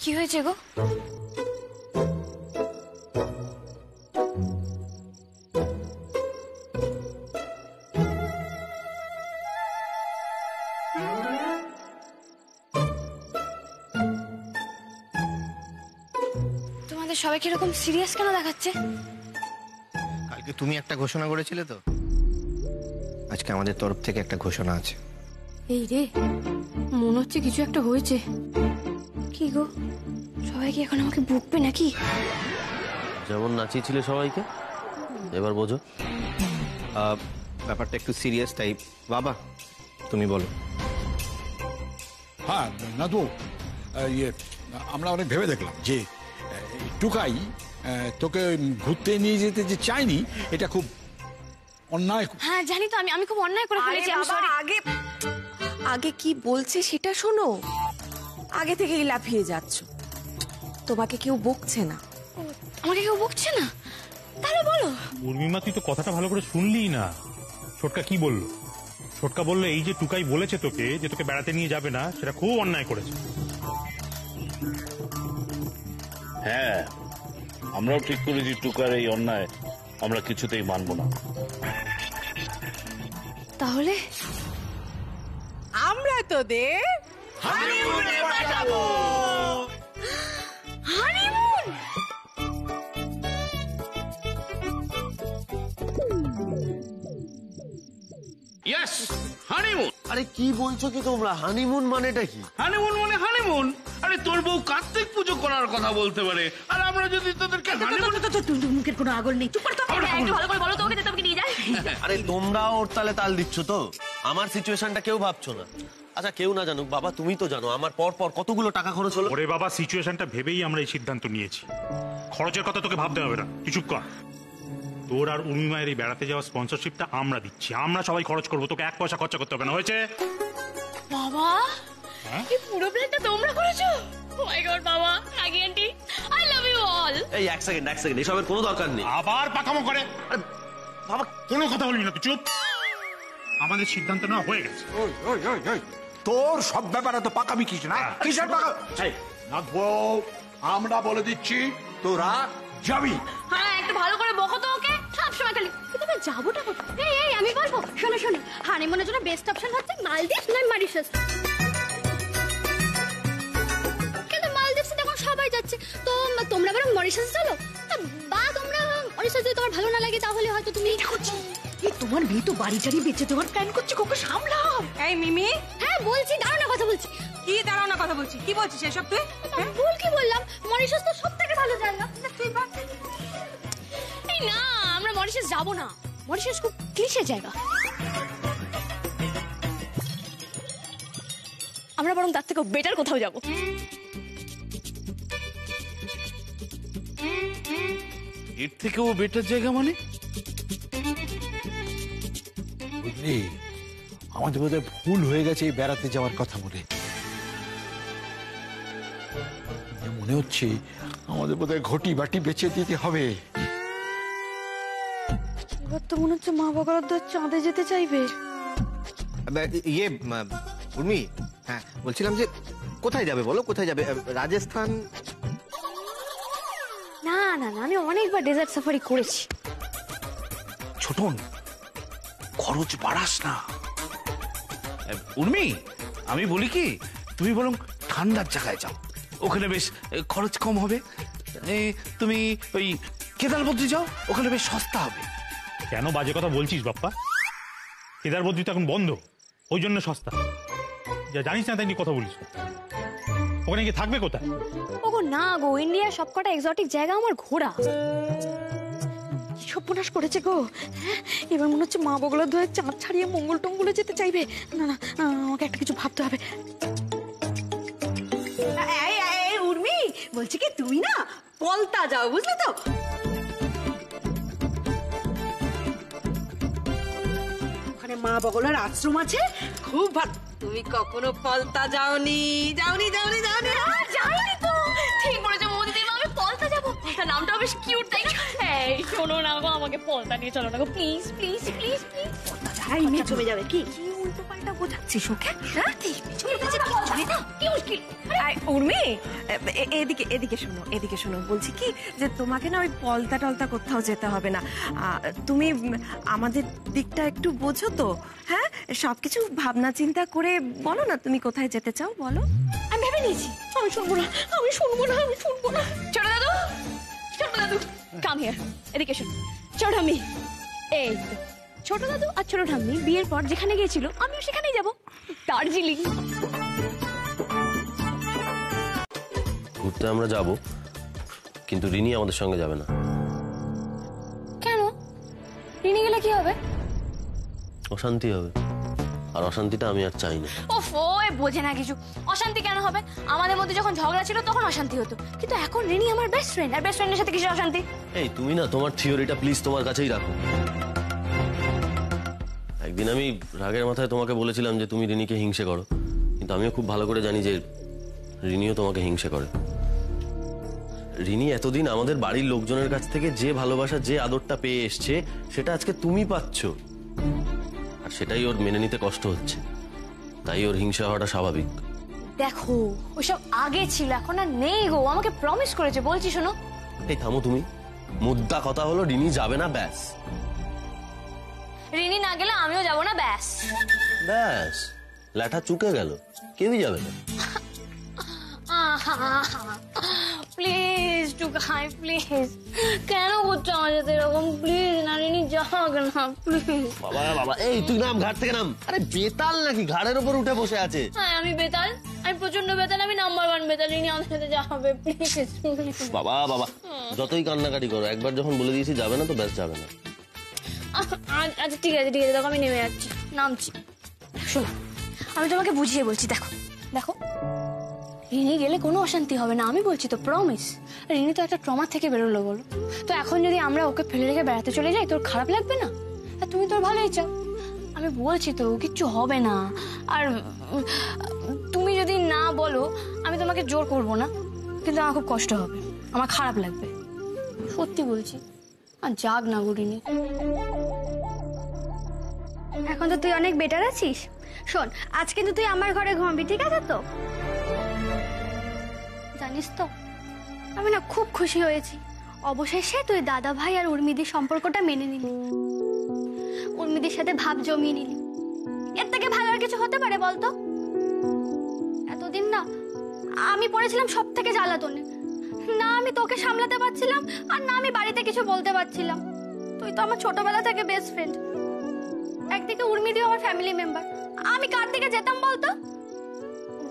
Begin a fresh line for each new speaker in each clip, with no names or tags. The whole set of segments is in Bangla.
কি হয়েছে গো? তোমাদের সবাইকে এরকম সিরিয়াস কেন দেখাচ্ছে?
কালকে তুমি একটা ঘোষণা করেছিলে তো, আজকে আমাদের তরফ থেকে একটা ঘোষণা আছে।
এই রে, মনে হচ্ছে কিছু একটা হয়েছে। কি গো, সবাই কি এখন আমাকে বকবে নাকি?
যেমন নাচিয়েছিলে সবাইকে, এবার বোঝো।
ব্যাপারটা একটু সিরিয়াস টাইপ। বাবা তুমি বলো।
হ্যাঁ নাদু, আমরা অনেক ভেবে দেখলাম যে টুকাই তোকে ঘুরতে নিয়ে যেতে যে চাইনি, এটা খুব অন্যায়।
হ্যাঁ জানি তো, আমি খুব অন্যায় করে ফেলেছি।
আগে কি বলছে সেটা শোনো। আগে থেকেই লাফিয়ে যাচ্ছ। তোমাকে কেউ বকছে না।
আমাকে কেউ বকছে না? তাহলে বলো।
উর্মিমা, তুই তো কথাটা ভালো করে শুনলিই না। ছোটকা কি বললো? ছোটকা বললো এই যে টুকাই বলেছে তোকে যে তোকে বেড়াতে নিয়ে যাবে না, সেটা খুব অন্যায় করেছে।
হ্যাঁ, আমরাও ঠিক করেছি টুকার এই অন্যায় আমরা কিছুতেই মানব না।
তাহলে
আমরা তোদের
হানিমুন!
Yes, honeymoon.
আরে কি বলছো কি তোমরা? হানিমুন মানেটা কি?
হানিমুন মানে হানিমুন। আরে তোর বউ কার্তিক পুজো করার কথা বলতে পারে, আর আমরা যদি তোদেরকে হানিমুন।
মুখের কোনো আগল নেই, চুপ করে তো। একটু ভালো করে বলো তো, ওকে নিয়ে যায়।
আরে তোমরাও ওর তালে তাল দিচ্ছ তো। আমার সিচুয়েশনটা কেউ ভাবছো না। আচ্ছা কেউ না জানুক, বাবা তুমি তো জানো আমার পর পর কতগুলো টাকা খরচ হলো।
ওরে বাবা, সিচুয়েশনটা ভেবেই আমরা এই সিদ্ধান্ত নিয়েছি। খরচের কথা তোকে ভাবতে হবে না, তুই চুপ কর। তোর আর উর্মিমায়ের এই বেড়াতে যাওয়া স্পন্সরশিপটা আমরা দিচ্ছি, আমরা সবাই খরচ করবো, তোকে এক পয়সা খরচা করতে হবে না। হয়েছে?
বাবা, এই পুরো প্ল্যানটা তোমরা করেছো? ও মাই গড বাবা, Nagi aunty, I love you all.
এই এক সেকেন্ড, এসবের কোনো দরকার নেই।
আবার পাকামো করে।
বাবা
কোনো কথা বলবি না, তুই চুপ। আমাদের সিদ্ধান্ত নেওয়া হয়ে গেছে।
তোর সব ব্যাপারে তো পাকামি কিছু না। কিসের পাকা? নাদবো, আমরা বলে দিচ্ছি তোরা যাবি।
হ্যাঁ, একটু ভালো করে বকো তো ওকে। সবসময় খালি তুমি যাবোটা কোথায়? এই আমি বলবো, শোনো শোনো, হানিমুনের জন্য বেস্ট অপশন হচ্ছে মালদ্বীপ নয় মরিশাস। কিন্তু মালদ্বীপসে এখন সবাই যাচ্ছে, তো তোমরা বরং মরিশাস চলো। বা তোমরা মরিশাস যদি তোমার ভালো না লাগে তাহলে হয়তো তুমি
তোমার মেয়ে তো বাড়ি টাড়ি বেঁচে দেওয়ার প্ল্যান করছে, কোকে সামলাও। এই মিমি।
হ্যাঁ বলছি, দাঁড়াও না, কথা বলছি।
কি দাঁড়াও না কথা বলছি? কি বলছিস এসব তুই?
ভুল কি বললাম? মরিশাস তো সব থেকে ভালো জায়গা। এই না, আমরা মরিশাস যাব না। মরিশাস খুব ক্লিশে জায়গা। আমরা বরং তার থেকে বেটার কোথাও যাব।
এর থেকেও বেটার জায়গা মানে?
বুঝলি, আমাদের বোধহয় ভুল হয়ে গেছে এই বেড়াতে যাওয়ার কথা বলে। মনে হচ্ছে আমাদের বোধহয় ঘটি বাটি বেচে দিতে হবে।
এবার তো মনে হচ্ছে মা বগরদ্দ চাঁদে যেতে চাইবে।
ইয়ে উর্মি, হ্যাঁ বলছিলাম যে কোথায় যাবে বলো, কোথায় যাবে? রাজস্থান?
না না না, আমি অনেকবার ডেজার্ট সাফারি করেছি।
ছোটন, খরচ বাড়াস না। উর্মি, আমি বলি কি, তুমি বরং ঠান্ডার জায়গায় যাও, ওখানে বেশ খরচ কম হবে। তুমি ওই কেদারবদ্রী যাও, ওখানে বেশ সস্তা হবে।
কেন বাজে কথা বলছিস বাপ্পা? কেদারবদ্রী তো এখন বন্ধ, ওই জন্য সস্তা। যা জানিস না তাই নিয়ে কথা বলিস। ওখানে গিয়ে থাকবে কোথায়?
ওগো না গো, ইন্ডিয়ার সবকটা এক্সোটিক জায়গা আমার ঘোরা। সর্বনাশ করেছে গো। এবার মনে হচ্ছে মা বগলার ধরে চাঁদ ছাড়িয়ে মঙ্গল টঙ্গলে যেতে চাইবে। না না, আমাকে একটা কিছু ভাবতে হবে।
উর্মি বলছি কি, তুমি না পলতা যাও, বুঝলে তো? ওখানে মা বগলার আশ্রম আছে, খুব ভালো। তুমি কখনো পলতা যাওনি? যাওনি যাওনি যাওনি?
যাইনি তো। ঠিক বলেছো মোদিদি, আমি পলতা যাবো। পলতা নামটাও বেশ কিউট, তাই না? এই শোনো না গো, আমাকে পলতা নিয়ে চলো না গো, please please please please. Palta যাই মেয়ে চলে যাবে কি? কি উল্টো পাল্টা বোঝাচ্ছিস ওকে? হ্যাঁ, কি মুশকিল?
উর্মি, এদিকে এদিকে শোনো, এদিকে শোনো। বলছি কি যে তোমাকে না ওই পলতা টলতা কোথাও যেতে হবে না। তুমি আমাদের দিকটা একটু বোঝো তো, হ্যাঁ? সবকিছু ভাবনা চিন্তা করে বলো না তুমি কোথায় যেতে চাও, বলো।
আমি ভেবে নিয়েছি, আমি শুনবো না, আমি শুনবো না, আমি শুনবো না। ছোট দাদু, ছোট দাদু, কাম হিয়ার, এদিকে শোন। ছোট ঠাম্মি, এই তো ছোট দাদু আর ছোট ঠাম্মি বিয়ের পর যেখানে গিয়েছিল আমিও সেখানেই যাব, দার্জিলিং।
ঘুরতে আমরা যাব, কিন্তু রিনি আমাদের সঙ্গে যাবে না।
কেন? রিনি গেলে কি হবে?
অশান্তি হবে, আর অশান্তিটা আমি আর চাই না।
ওফো, এ বোঝে না কিছু। অশান্তি কেন হবে? আমাদের মধ্যে যখন ঝগড়া ছিল তখন অশান্তি হতো, কিন্তু এখন রিনি আমার বেস্ট ফ্রেন্ড, আর বেস্ট ফ্রেন্ডের সাথে কিসের অশান্তি?
এই তুমি না তোমার থিওরিটা প্লিজ তোমার কাছেই রাখো। একদিন আমি রাগের মাথায় তোমাকে বলেছিলাম যে তুমি রিনিকে হিংসে করো, কিন্তু আমিও খুব ভালো করে জানি যে রিনিও তোমাকে হিংসে করে। রিনি এতদিন আমাদের বাড়ির লোকজনের কাছ থেকে যে ভালোবাসা, যে আদরটা পেয়ে এসছে, সেটা আজকে তুমি পাচ্ছ, আর সেটাই ওর মেনে নিতে কষ্ট হচ্ছে। তাই ওর হিংসা হওয়াটা স্বাভাবিক।
দেখো, ওইসব আগে ছিল, এখন আর নেই গো। আমাকে প্রমিস করেছে, বলছি শোনো।
এই থামো তুমি। মুদ্রা কথা হলো রিনি যাবে না, ব্যাস।
রিনি না গেলে আমিও যাব না, ব্যাস।
ব্যাস, ল্যাঠা চুকে গেল, কেউই যাবে না।
Please Tukai, please. কেন করছো আমার সাথে এরকম? প্লিজ না, রিনি যাক না, প্লিজ।
বাবা বাবা, এই তুই নাম, ঘাট থেকে নাম। আরে বেতাল নাকি ঘাড়ের উপর উঠে বসে আছে?
হ্যাঁ, আমি বেতাল, আমি প্রচন্ড বেতাল, আমি নাম্বার 1 বেতাল। রিনি আমাদের সাথে যা হবে, প্লিজ।
বাবা বাবা, যতই কান্নাকাটি করো, একবার যখন বলে দিয়েছি যাবে না, তো ব্যাস যাবে না।
আচ্ছা ঠিক আছে, ঠিক আছে, দেখো আমি নেমে যাচ্ছি, নামছি। শোনো, আমি তোমাকে বুঝিয়ে বলছি, দেখো দেখো, রিনি গেলে কোনো অশান্তি হবে না, আমি বলছি তো, প্রমিস। রিনি তো একটা ট্রমা থেকে বেরোলো, বলো তো। এখন যদি আমরা ওকে ফেলে রেখে বেড়াতে চলে যাই, তোর খারাপ লাগবে না? আর তুমি তোর ভালোই চাও, আমি বলছি তো, কিচ্ছু হবে না। আর তুমি যদি না বলো, আমি তোমাকে জোর করবো না, কিন্তু আমার খুব কষ্ট হবে, আমার খারাপ লাগবে, সত্যি বলছি। আর যাক না গো রিনি।
এখন তো তুই অনেক বেটার আছিস। শোন, আজ কিন্তু তুই আমার ঘরে ঘুমাবি, ঠিক আছে তো? জানিস তো, আমি না খুব খুশি হয়েছি, অবশেষে তুই দাদা ভাই আর উর্মিদির সম্পর্কটা মেনে নিলি, উর্মিদির সাথে ভাব জমিয়ে নিলি। এর থেকে ভালো আর কিছু হতে পারে বলতো? এতদিন না আমি পড়েছিলাম সব থেকে জ্বালাতনে, না আমি তোকে সামলাতে পারছিলাম, আর না আমি বাড়িতে কিছু বলতে পারছিলাম। তুই তো আমার ছোটবেলা থেকে বেস্ট ফ্রেন্ড, একদিকে উর্মিদিও আমার ফ্যামিলি মেম্বার, আমি কার দিকে যেতাম বলতো?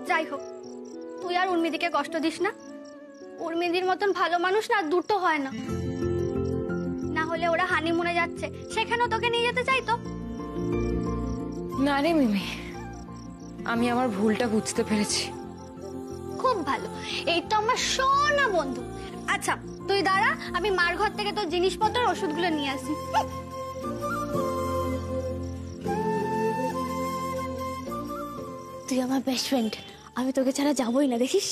যাই হোক, তুই আর উর্মিদিকে কষ্ট দিস না। উর্মিদির মতন ভালো মানুষ না দুটো হয় না। না হলে ওরা হানিমুনে যাচ্ছে, সেখানেও তোকে নিয়ে যেতে চাইতো।
না রে মিমি, আমি আমার ভুলটা বুঝতে পেরেছি।
খুব ভালো, এই তো আমার সোনা বন্ধু। আচ্ছা তুই দাঁড়া, আমি মার ঘর থেকে তোর জিনিসপত্র ওষুধগুলো নিয়ে আসি।
তুই আমার বেস্ট ফ্রেন্ড, আমি তোকে ছাড়া যাবোই না, দেখিস।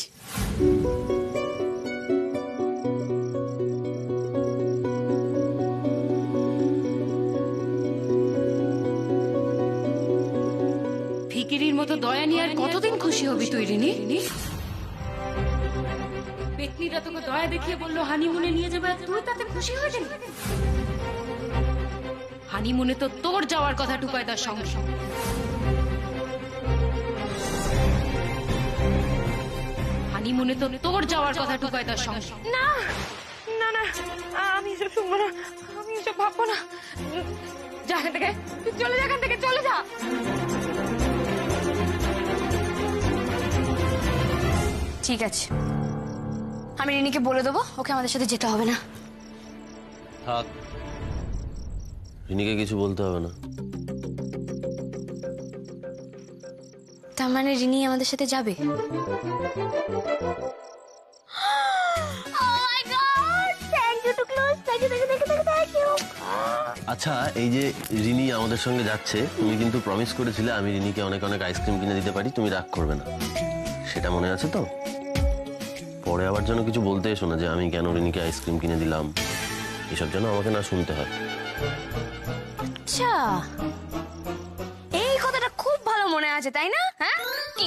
ফিকিরির মতো দয়া নিয়ে আর কতদিন খুশি হবি তুই রিনি? পেতনিরা তোকে দয়া দেখিয়ে বললো হানিমুনে নিয়ে যাবে, আর তুই তাতে খুশি হয়ে যাবি? হানিমুনে তো তোর যাওয়ার কথা টুকাইদার সঙ্গে সঙ্গে। হানিমুনে তো তোর যাওয়ার কথা টুকাইদার সঙ্গে সঙ্গে।
না না না, আমি এসব শুনবো না, আমি এসব ভাববো না। যা এখান থেকে, তুই চলে যা, এখান থেকে চলে যা।
ঠিক আছে, আমি রিনিকে বলে দেবো ওকে আমাদের সাথে যেতে হবে না।
থাক, রিনিকে কিছু বলতে হবে না।
তার মানে রিনি আমাদের সাথে যাবে?
আচ্ছা, এই যে রিনি আমাদের সঙ্গে যাচ্ছে, তুমি কিন্তু প্রমিস করেছিলে আমি রিনিকে অনেক অনেক আইসক্রিম কিনে দিতে পারি, তুমি রাগ করবে না, সেটা মনে আছে তো? পরে আবার যেন কিছু বলতে এসো না যে আমি কেন রিনিকে আইসক্রিম কিনে দিলাম, এসব যেন আমাকে না শুনতে হয়।
আচ্ছা, এই কথাটা খুব ভালো মনে আছে, তাই না? হ্যাঁ, কি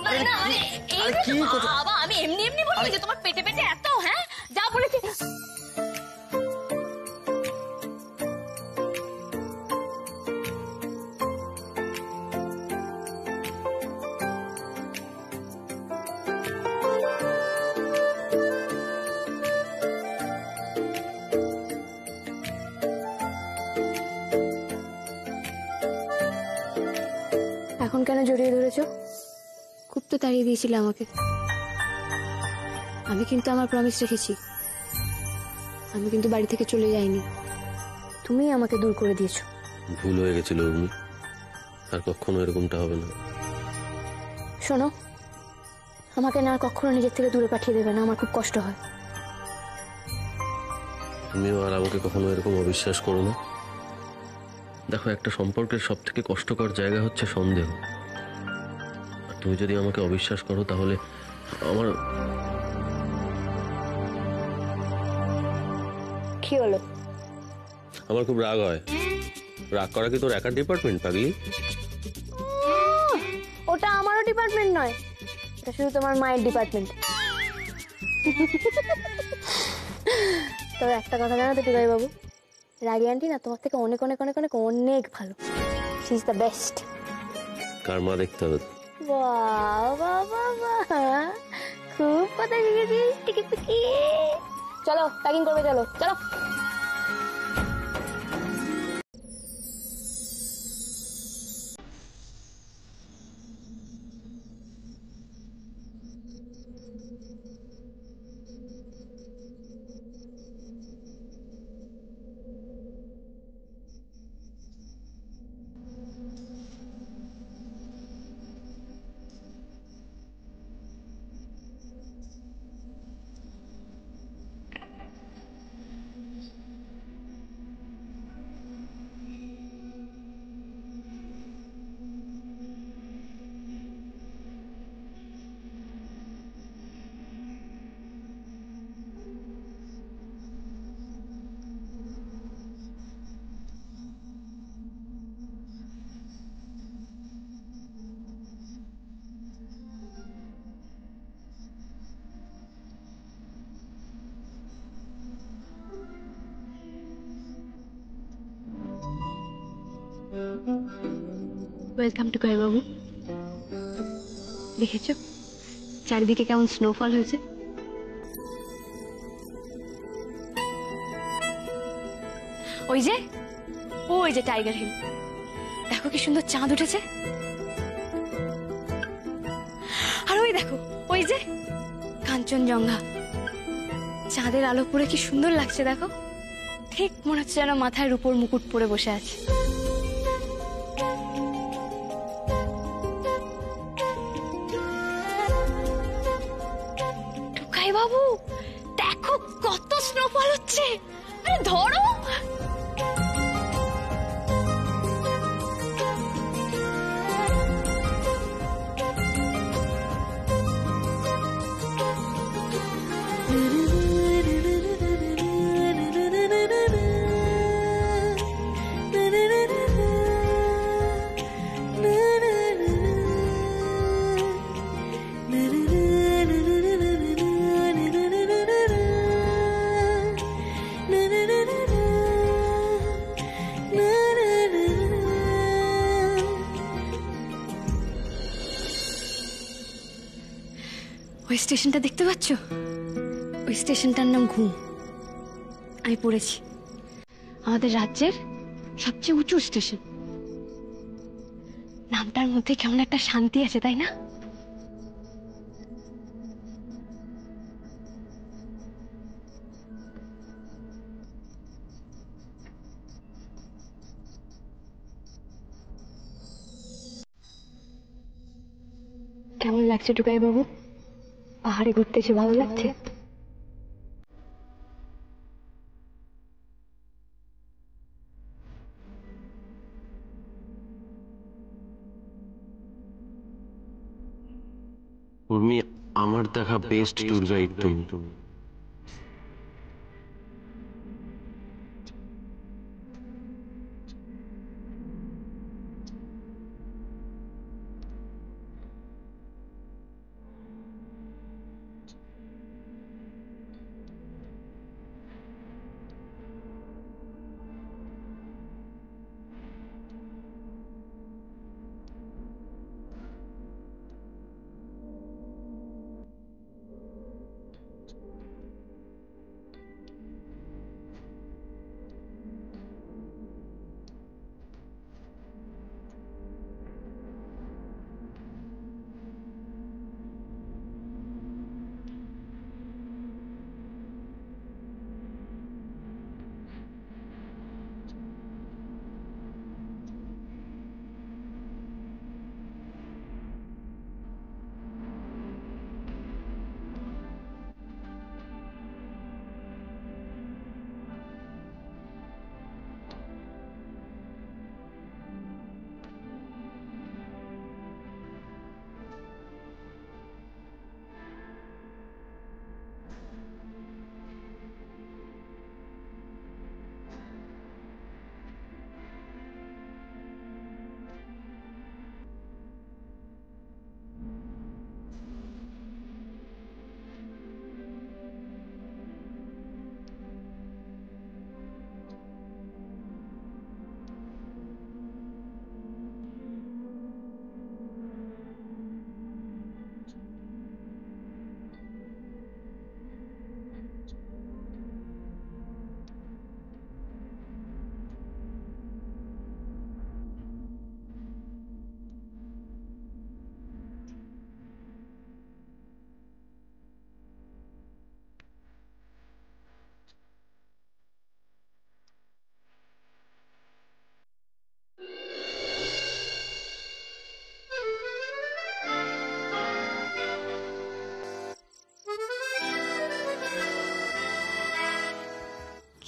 না মানে এই
আরে কি কথা?
বাবা আমি এমনি এমনি বলবো যে তোমার পেটে পেটে এত হ্যাঁ যা বলেছি এখন কেন জড়িয়ে ধরেছো? খুব তো তাড়িয়ে দিয়েছিলে আমাকে। আমি কিন্তু আমার প্রমিস রেখেছি। আমি কিন্তু বাড়ি থেকে চলে যাইনি, তুমি আমাকে দূর করে দিয়েছো।
ভুল হয়ে গেছিল উর্মি, আর কখনো এরকমটা হবে না।
শোনো, আমাকে না আর কখনো নিজের থেকে দূরে পাঠিয়ে দেবে না, আমার খুব কষ্ট হয়।
তুমিও আর আমাকে কখনো এরকম অবিশ্বাস করো না। দেখো, একটা সম্পর্কের সব থেকে কষ্টকর জায়গা হচ্ছে সন্দেহ। আর তুমি যদি আমাকে অবিশ্বাস করো তাহলে আমার
কি হলো?
আমার খুব রাগ হয়। রাগ করা কি তোর একার ডিপার্টমেন্ট পাগলি?
ওটা আমারও ডিপার্টমেন্ট নয়, এটা শুধু তোমার মায়ের ডিপার্টমেন্ট। তবে একটা কথা জানো তো টুকাই বাবু, রাগি আন্টি না তোমার থেকে অনেক অনেক অনেক অনেক অনেক ভালো। She is the best.
কার মা দেখতে হবে?
বাহ বাহ বাহ বাহ, খুব কথা শিখেছিস টিকি পিকি। চলো প্যাকিং করবে, চলো চলো। ওয়েলকাম টু কাই বাবু। দেখেছো চারিদিকে কেমন স্নোফল হয়েছে? ওই যে টাইগার হিল, দেখো কি সুন্দর চাঁদ উঠেছে। আর ওই দেখো ওই যে কাঞ্চনজঙ্ঘা, চাঁদের আলো পড়ে কি সুন্দর লাগছে দেখো। ঠিক মনে হচ্ছে যেন মাথায় রূপোর মুকুট পরে বসে আছে। টুকাই বাবু দেখো কত স্নোফল হচ্ছে, আরে ধরো। ওই স্টেশনটা দেখতে পাচ্ছ? ওই স্টেশনটার নাম ঘুম। আমি পড়েছি আমাদের রাজ্যের সবচেয়ে উঁচু স্টেশন। নামটার মধ্যে কেমন একটা শান্তি আছে, তাই না? কেমন লাগছে টুকাই বাবু? পাহাড়ে ঘুরতে এসে ভালো লাগছে?
উর্মি, আমার দেখা বেস্ট ট্যুর গাইড তুমি।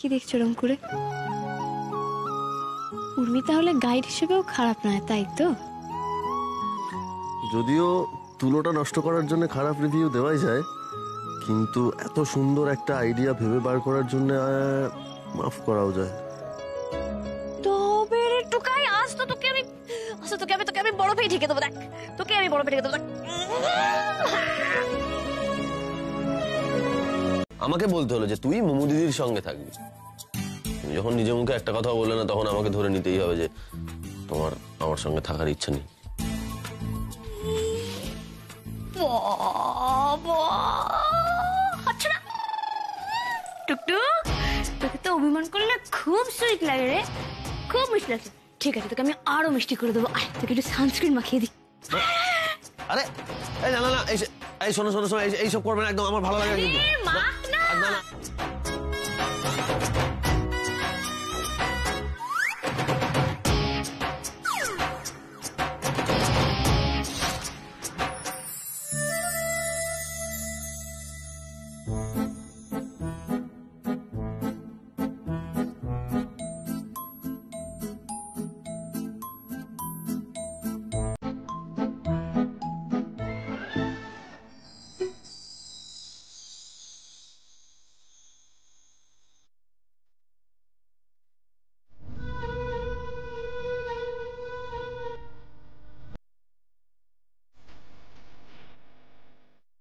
কি দেখছো রকম করে? উর্মি তাহলে গাইড হিসেবেও খারাপ নয়, তাই তো?
যদিও তুলোটা নষ্ট করার জন্য খারাপ রিভিউ দেওয়াই যায়, কিন্তু এত সুন্দর একটা আইডিয়া ভেবে বার করার জন্য মাফ করাও যায়।
তবে রে টুকাই, আজ তো তোকে আমি বরফে ঢেকে দেবো। দেখ, তোকে আমি বরফে ঢেকে দেবো।
আমাকে বলতে হলো যে তুই মোমো দিদির সঙ্গে থাকবি। তুমি যখন নিজের মুখে একটা কথা বললে না, তখন আমাকে ধরে নিতেই হবে যে তোমার আমার সঙ্গে থাকার ইচ্ছা নেই।
টুকটুক, তোকে তো অভিমান করলে খুব সুইট লাগে রে, খুব মিষ্টি লাগছে। ঠিক আছে, তোকে আমি আরো মিষ্টি করে দেবো। আয়, তোকে একটু সানস্ক্রিন মাখিয়ে দিই।
আরে এই না না না, এই শোনো শোনো শোনো, এইসব করবে না একদম, আমার ভালো লাগে কিন্তু।
মাখ না।
না না,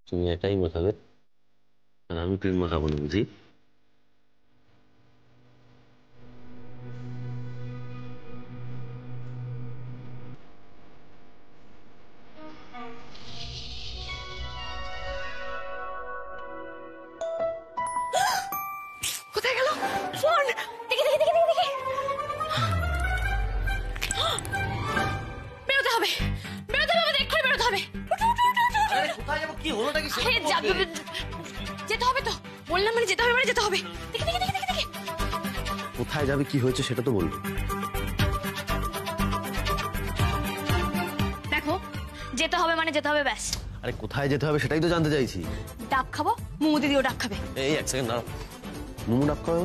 তুমি এটাই মাখাবে আর আমি ক্রিম মাখাবো না, বুঝি?
কোথায় গেল ফোন? দেখি দেখি দেখি দেখি। বেরোতে হবে, বেরোতে হবে, এক্ষুনি বেরোতে হবে।
কোথায় যাবো, কি হলোটা কি?
যেতে হবে তো, বললাম মানে যেতে হবে, মানে যেতে হবে। দেখি দেখি দেখি দেখি।
কোথায় যাবে, কি হয়েছে সেটা তো বলবো।
দেখো, যেতে হবে মানে যেতে হবে, ব্যাস।
আরে কোথায় যেতে হবে সেটাই তো জানতে চাইছি।
ডাব খাবো, মোমো দিদিও ডাব খাবে।
এই এক সেকেন্ড দাঁড়াও, মোমো ডাব খাবে?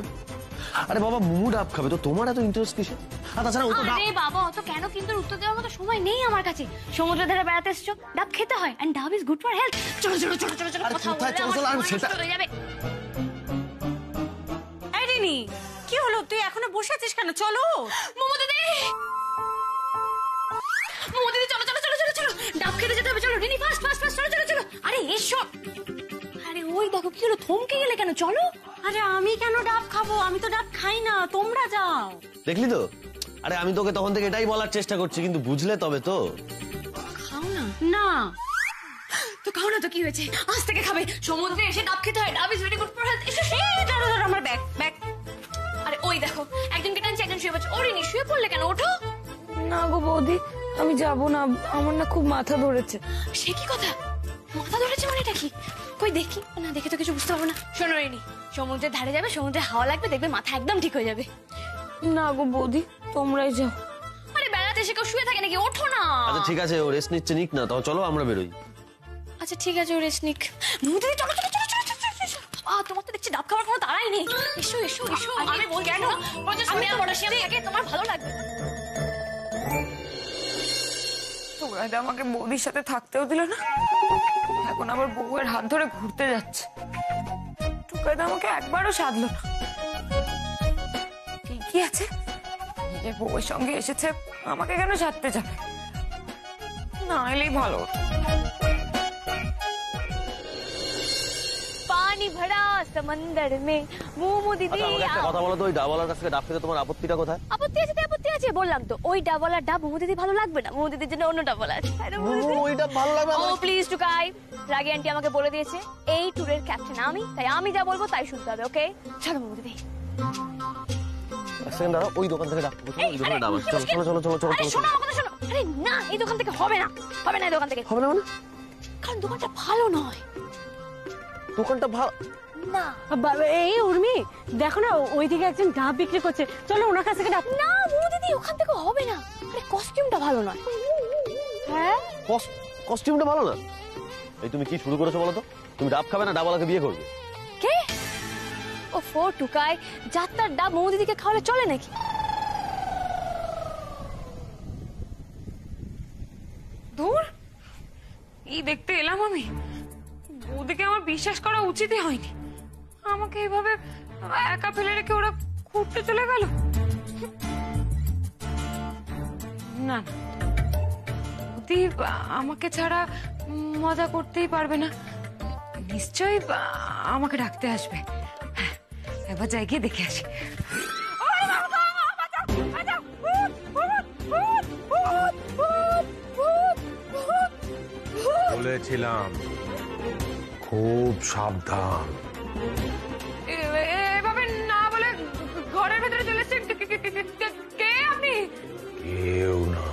আরে বাবা, মোমো ডাব খাবে তো তোমার এত ইন্টারেস্ট কিসে? আর তাছাড়া ও তো ডাব।
আরে বাবা, অত কেন কিন্তু উত্তর দেওয়ার মতো সময় নেই আমার কাছে। সমুদ্রের ধারে বেড়াতে এসেছো, ডাব খেতে হয়, এন্ড ডাব ইজ গুড ফর হেলথ। চলো চলো চলো চলো চলো,
আরে
কথা
কোথায়
বললে
চলো,
আমার
চলো, আমি
সময়
সেটা-
নষ্ট হয়ে যাবে।
এই রিনি, কি হলো? তুই এখনো বসে আছিস কেন? চলো।
মোমো দিদি, মোমো দিদি, চলো চলো চলো চলো চলো, ডাব খেতে যেতে হবে। চলো রিনি, ফাস্ট ফাস্ট ফাস্ট, চলো চলো চলো। আরে এসো। আরে ওই দেখো, কি হলো, থমকে গেলে কেন? চলো।
আরে আমি কেন ডাব খাবো? আমি তো ডাব খাই না, তোমরা যাও।
দেখলি তো? আরে আমি তোকে তখন থেকে এটাই বলার চেষ্টা করছি, কিন্তু বুঝলে তবে তো।
খাও না।
না,
তো খাও না তো, কি হয়েছে? আজ থেকে খাবে। সমুদ্রে এসে ডাব খেতে হয়, ডাব is very good for health. এসো এসো।
ধরো ধরো আমার ব্যাগ ব্যাগ।
আরে ওই দেখো, একজনকে টানছে, একজন শুয়ে পড়ছে। ওরে নি, শুয়ে পড়লে কেন? ওঠো।
না গো বৌদি, আমি যাব না, আমার না খুব মাথা ধরেছে।
সে কি কথা? মাথা ধরেছে মানে এটা কি? কই দেখি না, দেখে তো কিছু বুঝতে পারবো না। শোনো রেনি, সমুদ্রের ধারে যাবে, সমুদ্রে হাওয়া লাগবে, দেখবে মাথা একদম ঠিক হয়ে যাবে।
না গো বৌদি, তোমরাই যাও।
আরে বেড়াতে এসে কেউ শুয়ে থাকে নাকি? ওঠো না।
আচ্ছা ঠিক আছে, ও রেস্ট নিচ্ছে, নিক না, তাও চলো আমরা বেরোই।
আচ্ছা ঠিক আছে, ও রেস্ট নিক। মুদি, চলো চলো চলো চলো চলো চলো। তোমার তো দেখছি ডাব খাওয়ার কোনো তাড়াই নেই। এসো এসো এসো। আমি বল কেন? সোডিয়াম পটাশিয়াম থাকে, তোমার ভালো লাগবে।
তোমরা আমাকে বৌদির সাথে থাকতেও দিল না, এখন আবার বউয়ের হাত ধরে ঘুরতে যাচ্ছে। টুকাইদা আমাকে একবারও সাধলো না। ঠিকই আছে, নিজের বউয়ের সঙ্গে এসেছে, আমাকে কেন সাধতে যাবে? না এলেই ভালো।
পানি ভরা সমুদ্র মে মোমো দিদি।
আচ্ছা, আমাকে একটা কথা বলো তো, ওই ডাবওয়ালার কাছ থেকে ডাব খেতে তোমার আপত্তিটা কোথায়?
আপত্তি আছে তো আপত্তি আছে, বললাম তো। ওই ডাবওয়ালার ডাব মোমো দিদি ভালো লাগবে না, মোমো দিদির জন্য অন্য ডাবওয়ালা আছে।
ওই ডাব ভালো লাগবে
ও
আমার।
প্লিজ টুকাই, রাগি আন্টি আমাকে বলে দিয়েছে এই ট্যুরের ক্যাপ্টেন আমি, তাই আমি যা বলবো তাই শুনতে হবে। ওকে চলো মোমো দিদি।
এক সেকেন্ড দাঁড়াও, ওই দোকান থেকে ডাব খাবো, চলো, ওই দোকানে ডাব আছে। চলো চলো চলো চলো চলো
আরে
চলো।
শোনো আমার কথা শোনো। আরে না, এই দোকান থেকে হবে না, হবে না এই দোকান থেকে।
হবে না মানে?
কারণ দোকানটা ভালো নয়।
দোকানটা ভালো
না
এই উর্মি, দেখো না ওইদিকে একজন ডাব বিক্রি করছে, চলো ওনার কাছ থেকে ডাব।
না মোমো দিদি, ওখান থেকে হবে না। আরে কস্টিউমটা ভালো নয়।
হ্যাঁ,
কস্টিউমটা ভালো না? এই তুমি কি শুরু করেছো বলো তো? তুমি ডাব খাবে না ডাবওয়ালাকে বিয়ে করবে?
কে? ও ফো টুকায়, যাত্রার ডাব মৌদিদিকে খাওয়ালে চলে নাকি?
দূর, এই দেখতে এলাম আমি। ওদিকে আমার বিশ্বাস করা উচিতই হয়নি। আমাকে এইভাবে একা ফেলে রেখে ওরা ঘুরতে চলে গেল। না, ওদি আমাকে ছাড়া মজা করতেই পারবে না, নিশ্চয়ই আমাকে ডাকতে আসবে। হ্যাঁ, একবার যাই গিয়ে দেখে আসি।
বলেছিলাম খুব সাবধান।
এভাবে না বলে ঘরের ভেতরে চলে এসেছেন। কে আপনি?
কেউ না।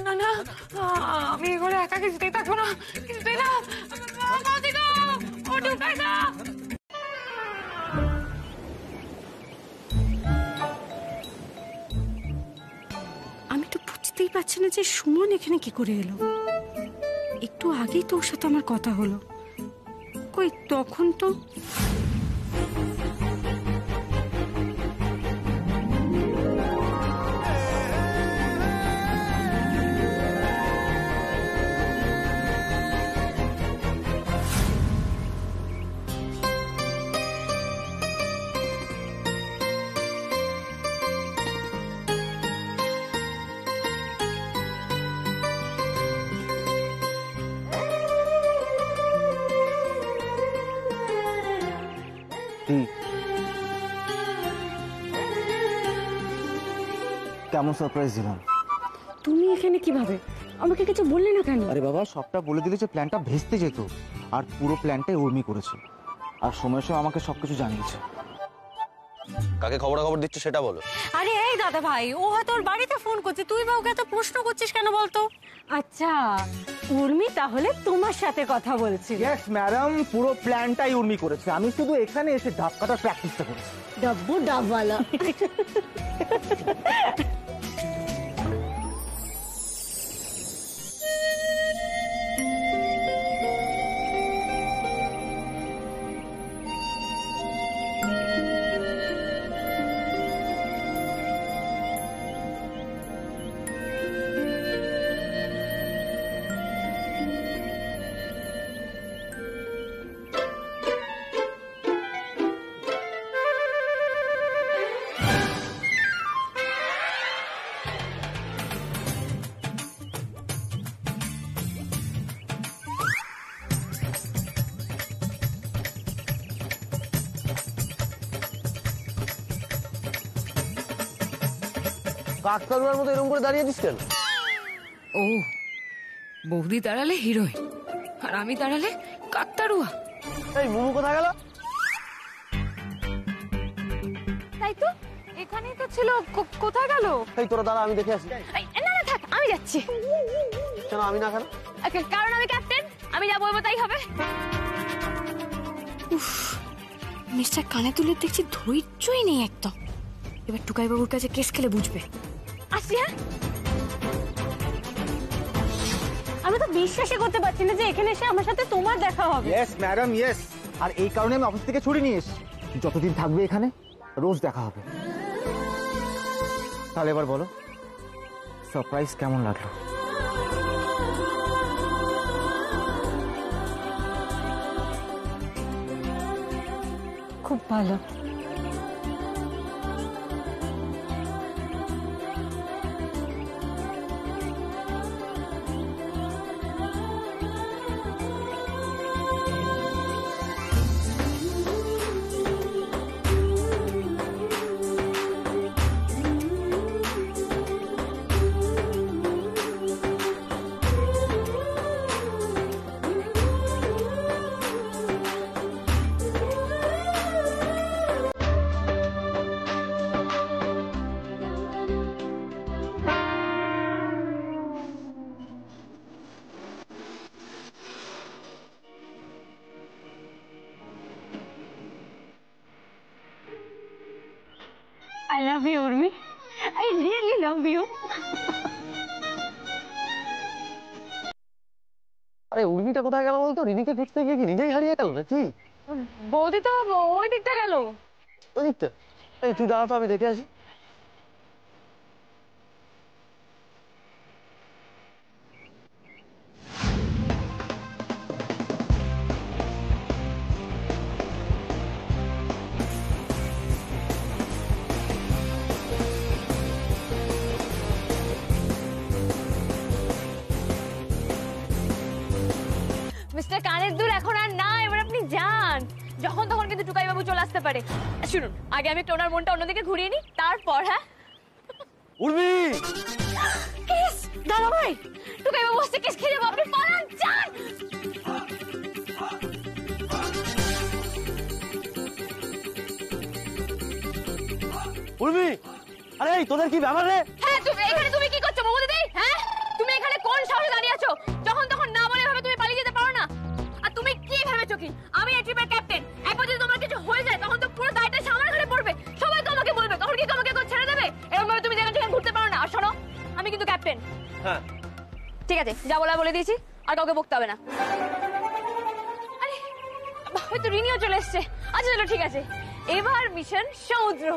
না না, আমি ঘরে একা কিছুতেই থাকবো না, কিছুতেই না।
আমি তো বুঝতেই পারছি না যে সুমন এখানে কি করে এলো। একটু আগেই তো ওর সাথে আমার কথা হলো, কই তখন তো।
কেমন সারপ্রাইজ দিলাম?
তুমি এখানে কিভাবে? আমাকে কিছু বললে না কেন?
আরে বাবা, সবটা বলে দিলে যে প্ল্যানটা ভেস্তে যেত, আর পুরো প্ল্যানটাই উর্মি করেছে, আর সময় সময় আমাকে সবকিছু জানিয়েছে।
কাকে খবরাখবর দিচ্ছ সেটা বলো।
আরে এই দাদা ভাই, ও হয়তো ওর বাড়িতে ফোন করছে, তুই বা ওকে এত প্রশ্ন করছিস কেন বলতো? আচ্ছা, উর্মি তাহলে তোমার সাথে কথা বলছি?
ইয়েস ম্যাডাম, পুরো প্ল্যানটাই উর্মি করেছে, আমি শুধু এখানে এসে ধাক্কাটা প্র্যাকটিসটা করেছি।
ডব্বু ডাবওয়ালা।
কাকতারুয়ার মতো এরকম করে দাঁড়িয়ে দিস কেন?
ও, বৌদি দাঁড়ালে হিরোইন আর আমি দাঁড়ালে কাকতারুয়া।
এই মোমো কোথায় গেল?
তাই তো,
এখানেই তো ছিল, কোথায় গেল?
এই তোরা দাঁড়া, আমি দেখে আসি।
না না থাক, আমি যাচ্ছি।
কেন আমি না? কেন?
কারণ আমি ক্যাপ্টেন, আমি যা বলবো তাই হবে। উফ, মিস্টার কানে তুলে দেখছি ধৈর্যই নেই একদম। এবার টুকাই বাবুর কাছে কেস খেলে বুঝবে। আসছি। হ্যাঁ,
আমি তো বিশ্বাসই করতে পারছি না যে এখানে এসে আমার সাথে তোমার দেখা হবে।
Yes madam, yes. আর এই কারণে আমি অফিস থেকে ছুটি নিয়ে এসেছি, যতদিন থাকবে এখানে রোজ দেখা হবে। তাহলে এবার বলো, সারপ্রাইজ কেমন লাগলো?
খুব ভালো। I love you, Urmi. I really love you.
আরে উর্মিটা কোথায় গেল বলতো? রিনিকে খুঁজতে গিয়ে কি নিজেই হারিয়ে গেল নাকি?
বৌদি তো ওই দিকটা গেল।
ওই দিকটা? এই তুই দাঁড়া তো, আমি দেখে আসি।
মিস্টার কানের দুল এখন আর না, এবার আপনি যান। যখন তখন কিন্তু টুকাই বাবু চলে আসতে পারে। শুনুন, আগে আমি একটু ওনার মনটা অন্যদিকে ঘুরিয়ে নিই, তারপর। হ্যাঁ
উর্মি!
কেস দাদা ভাই, টুকাই বাবু আসছে, কেস খেয়ে যাবো, আপনি পালান, যান।
উর্মি! আরে তোদের কি ব্যাপার রে?
হ্যাঁ তুমি কি করছো বাবু দিদি? হ্যাঁ তুমি এখানে কোন সাহসে দাঁড়িয়ে আছো? যখন তখন না বলে ভাবে তুমি পালিয়ে যেতে পারো না? আর তুমি কি ভেবেছো কি আমি এই ট্রিপের ক্যাপ্টেন? একবার যদি তোমার কিছু হয়ে যায় তখন তো পুরো দায়টা আমার ঘাড়ে পড়বে, সবাই তো আমাকে বলবে, তখন কি তোমাকে কেউ ছেড়ে দেবে? এরকম ভাবে তুমি যেখানে সেখানে ঘুরতে পারো না। আর শোনো, আমি কিন্তু ক্যাপ্টেন।
হ্যাঁ
ঠিক আছে, যা বলা বলে দিয়েছি, আর কাউকে বকতে হবে না। আরে হয়তো রিনিও চলে এসছে। আচ্ছা চলো ঠিক আছে, এবার মিশন সমুদ্র।